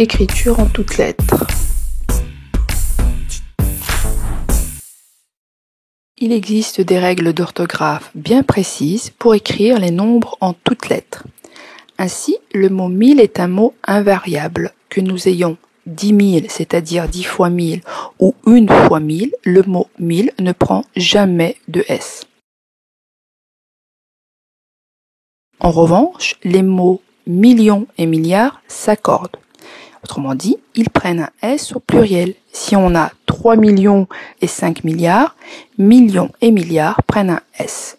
écriture en toutes lettres. Il existe des règles d'orthographe bien précises pour écrire les nombres en toutes lettres. Ainsi, le mot 1000 est un mot invariable. Que nous ayons 10 000, c'est-à-dire 10 fois 1000, ou 1 fois 1000, le mot 1000 ne prend jamais de S. En revanche, les mots million et milliard s'accordent. Autrement dit, ils prennent un S au pluriel. Si on a 3 millions et 5 milliards, millions et milliards prennent un S.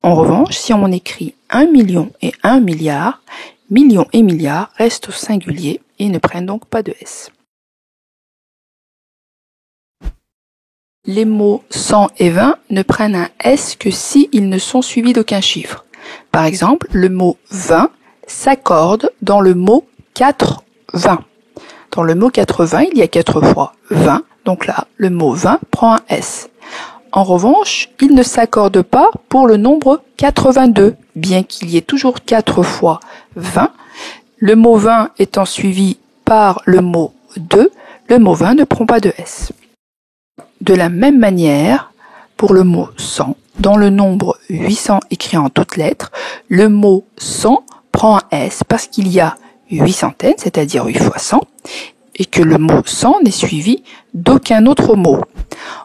En revanche, si on écrit 1 million et 1 milliard, millions et milliards restent au singulier et ne prennent donc pas de S. Les mots 100 et 20 ne prennent un S que s'ils ne sont suivis d'aucun chiffre. Par exemple, le mot 20 s'accorde dans le mot 80. Dans le mot 80, il y a 4 fois 20, donc là, le mot 20 prend un S. En revanche, il ne s'accorde pas pour le nombre 82, bien qu'il y ait toujours 4 fois 20. Le mot 20 étant suivi par le mot 2, le mot 20 ne prend pas de S. De la même manière, pour le mot 100, dans le nombre 800 écrit en toutes lettres, le mot 100 prend un S parce qu'il y a 8 centaines, c'est-à-dire 8 fois 100, et que le mot 100 n'est suivi d'aucun autre mot.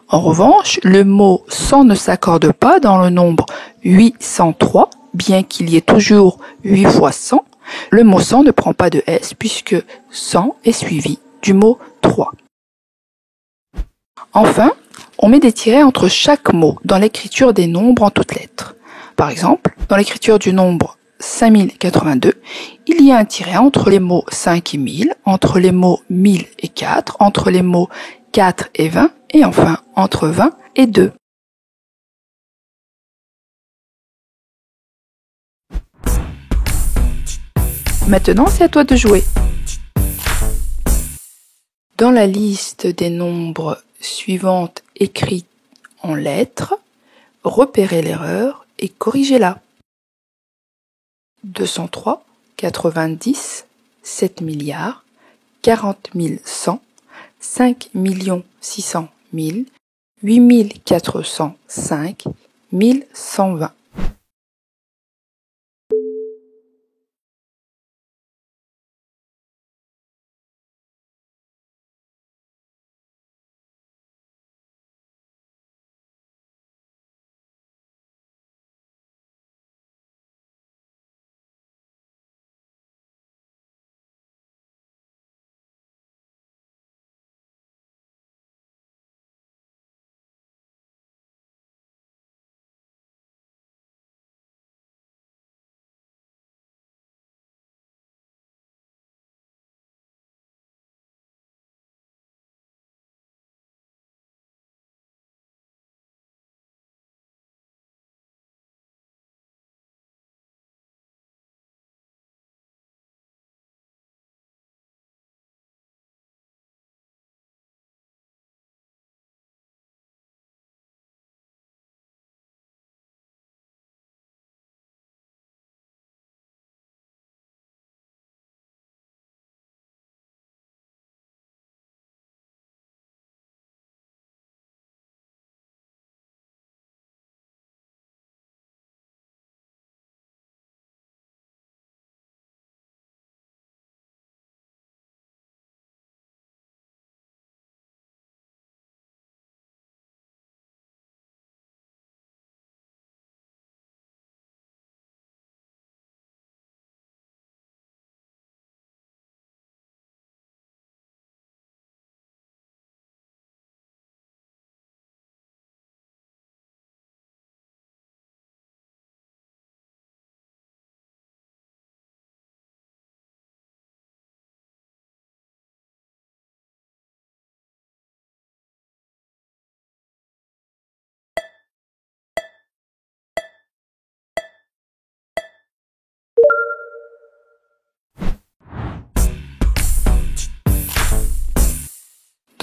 En revanche, le mot 100 ne s'accorde pas dans le nombre 803, bien qu'il y ait toujours 8 fois 100. Le mot 100 ne prend pas de S puisque 100 est suivi du mot 3. Enfin, on met des tirets entre chaque mot dans l'écriture des nombres en toutes lettres. Par exemple, dans l'écriture du nombre 5082, il y a un tiret entre les mots 5 et 1000, entre les mots 1000 et 4, entre les mots 4 et 20, et enfin entre 20 et 2. Maintenant, c'est à toi de jouer. Dans la liste des nombres suivantes écrits en lettres, repérez l'erreur et corrigez-la. 203, 90, 7 milliards, 40 100, 5 600 000, 8 405, 1120.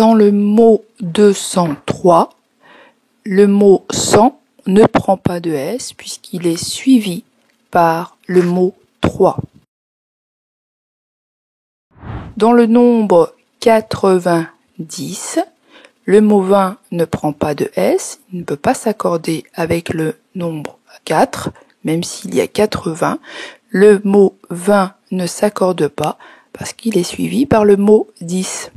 Dans le mot 203, le mot 100 ne prend pas de S puisqu'il est suivi par le mot 3. Dans le nombre 90, le mot 20 ne prend pas de S, il ne peut pas s'accorder avec le nombre 4, même s'il y a 80. Le mot 20 ne s'accorde pas parce qu'il est suivi par le mot 10.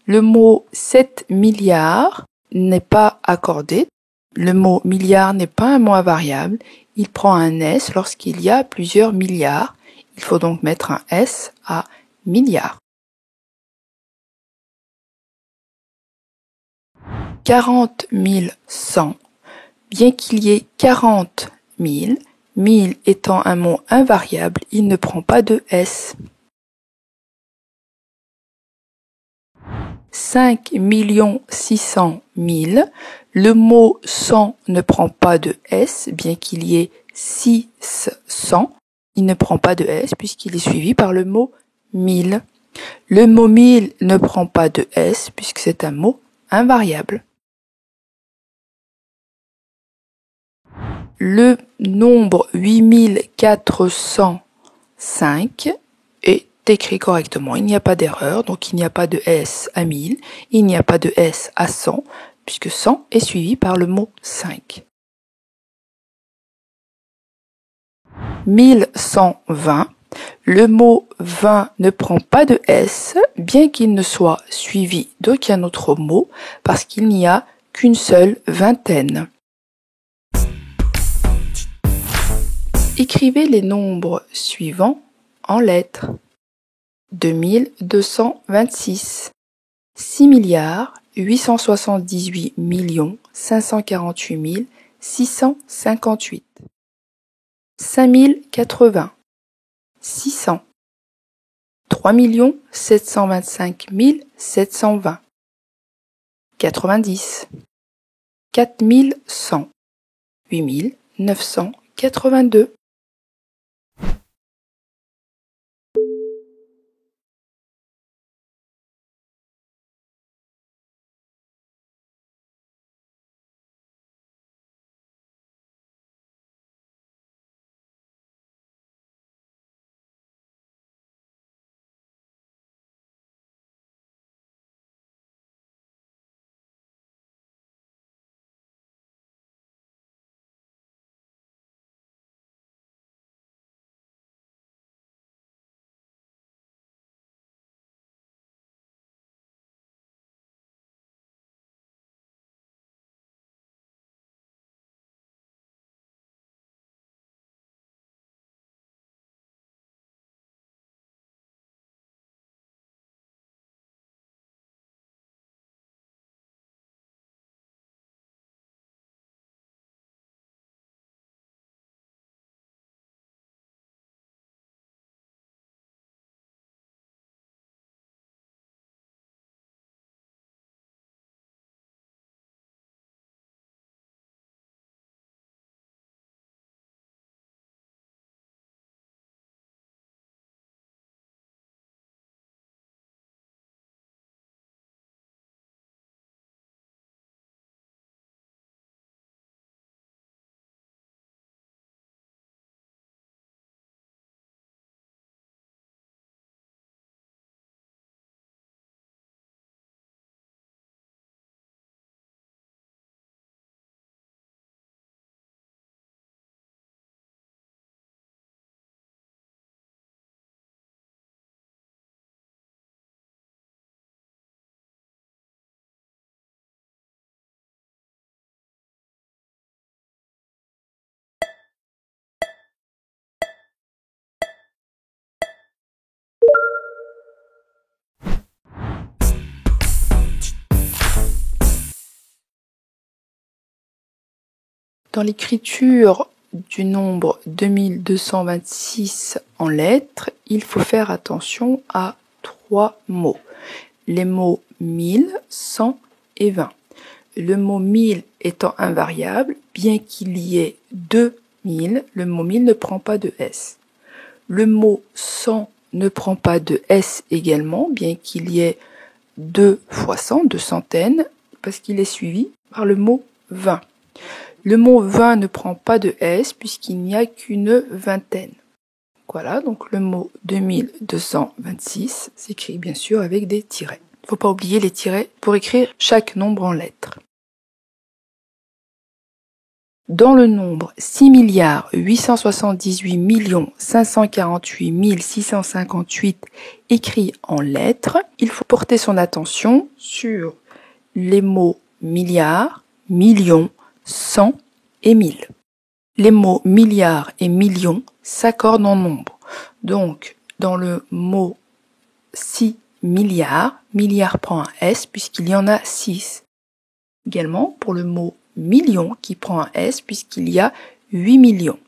Le mot 7 milliards n'est pas accordé. Le mot milliard n'est pas un mot invariable. Il prend un S lorsqu'il y a plusieurs milliards. Il faut donc mettre un S à milliard. 40 100. Bien qu'il y ait 40 000, 1000 étant un mot invariable, il ne prend pas de S. 5 600 000. Le mot 100 ne prend pas de S, bien qu'il y ait 600. Il ne prend pas de S puisqu'il est suivi par le mot 1000. Le mot 1000 ne prend pas de S puisque c'est un mot invariable. Le nombre 8405 est écrit correctement. Il n'y a pas d'erreur, donc il n'y a pas de S à 1000, il n'y a pas de S à 100, puisque 100 est suivi par le mot 5. 1120. Le mot 20 ne prend pas de S, bien qu'il ne soit suivi d'aucun autre mot, parce qu'il n'y a qu'une seule vingtaine. Écrivez les nombres suivants en lettres. 2226, 6 milliards 878 548 658, 5080, 600, 3 725 720, 90, 4100, 8 982. Dans l'écriture du nombre 2226 en lettres, il faut faire attention à 3 mots. Les mots 1000, 100 et 20. Le mot 1000 étant invariable, bien qu'il y ait 2000, le mot 1000 ne prend pas de S. Le mot 100 ne prend pas de S également, bien qu'il y ait 2 fois 100, 2 centaines, parce qu'il est suivi par le mot 20. Le mot 20 ne prend pas de S puisqu'il n'y a qu'une vingtaine. Voilà, donc le mot 2226 s'écrit bien sûr avec des tirets. Il ne faut pas oublier les tirets pour écrire chaque nombre en lettres. Dans le nombre 6 878 548 658 écrit en lettres, il faut porter son attention sur les mots milliard, million, 100 et 1000. Les mots milliard et million s'accordent en nombre. Donc, dans le mot 6 milliards, milliard prend un S puisqu'il y en a 6. Également pour le mot million qui prend un S puisqu'il y a 8 millions.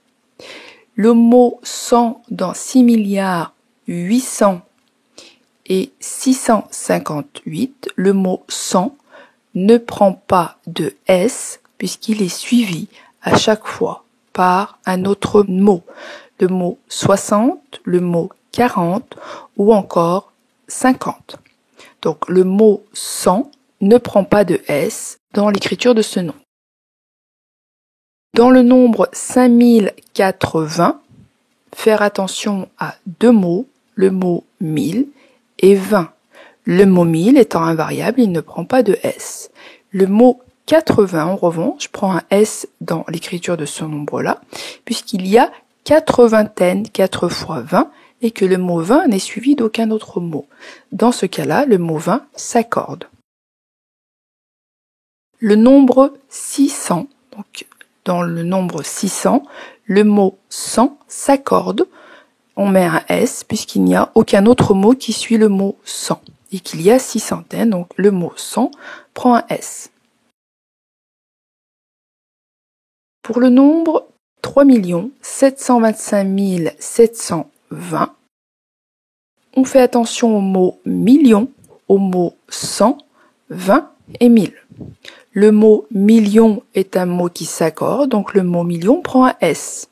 Le mot 100 dans 6 milliards, 800 et 658, le mot 100 ne prend pas de S puisqu'il est suivi à chaque fois par un autre mot. Le mot 60, le mot 40 ou encore 50. Donc le mot 100 ne prend pas de S dans l'écriture de ce nom. Dans le nombre 5080, faire attention à deux mots, le mot 1000 et 20. Le mot 1000 étant invariable, il ne prend pas de S. Le mot 80, en revanche, prend un S dans l'écriture de ce nombre-là, puisqu'il y a 4 vingtaines, 4 fois 20, et que le mot 20 n'est suivi d'aucun autre mot. Dans ce cas-là, le mot 20 s'accorde. Le nombre 600, donc dans le nombre 600, le mot 100 s'accorde. On met un S puisqu'il n'y a aucun autre mot qui suit le mot 100 et qu'il y a 6 centaines, donc le mot 100 prend un S. Pour le nombre 3 725 720, on fait attention au mot million, au mot 100, 20 et 1000. Le mot million est un mot qui s'accorde, donc le mot million prend un S.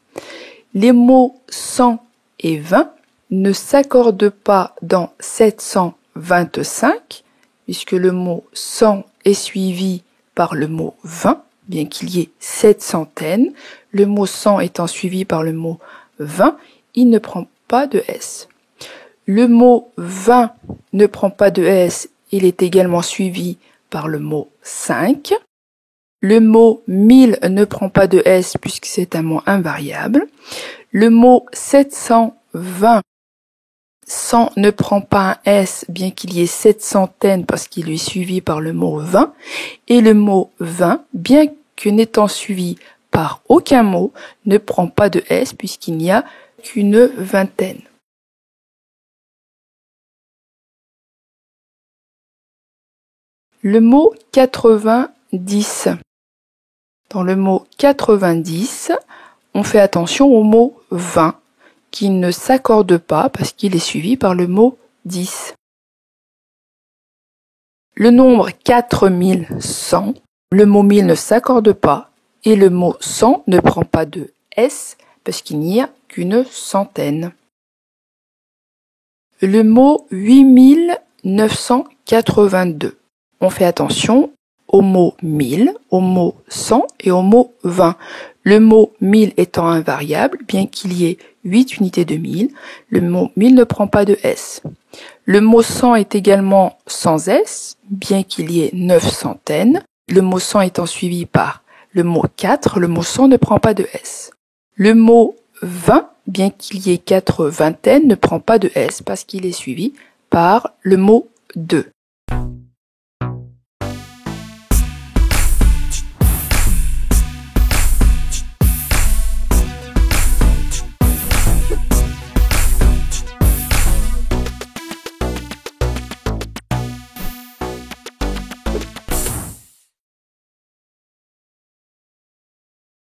Les mots 100 et 20 ne s'accordent pas dans 725, puisque le mot 100 est suivi par le mot 20, bien qu'il y ait 7 centaines. Le mot 100 étant suivi par le mot 20, il ne prend pas de S. Le mot 20 ne prend pas de S, il est également suivi par le mot 5. Le mot 1000 ne prend pas de S puisque c'est un mot invariable. Le mot 720, 100 ne prend pas un S bien qu'il y ait 7 centaines parce qu'il est suivi par le mot 20. Et le mot 20, bien que n'étant suivi par aucun mot, ne prend pas de S puisqu'il n'y a qu'une vingtaine. Le mot 90. Dans le mot 90, on fait attention au mot 20 qui ne s'accorde pas parce qu'il est suivi par le mot 10. Le nombre 4100, le mot 1000 ne s'accorde pas et le mot 100 ne prend pas de S parce qu'il n'y a qu'une centaine. Le mot 8982. On fait attention au mot 1000, au mot 100 et au mot 20. Le mot 1000 étant invariable, bien qu'il y ait 8 unités de 1000, le mot 1000 ne prend pas de S. Le mot 100 est également sans S, bien qu'il y ait 9 centaines. Le mot 100 étant suivi par le mot 4, le mot 100 ne prend pas de S. Le mot 20, bien qu'il y ait 4 vingtaines, ne prend pas de S parce qu'il est suivi par le mot 2.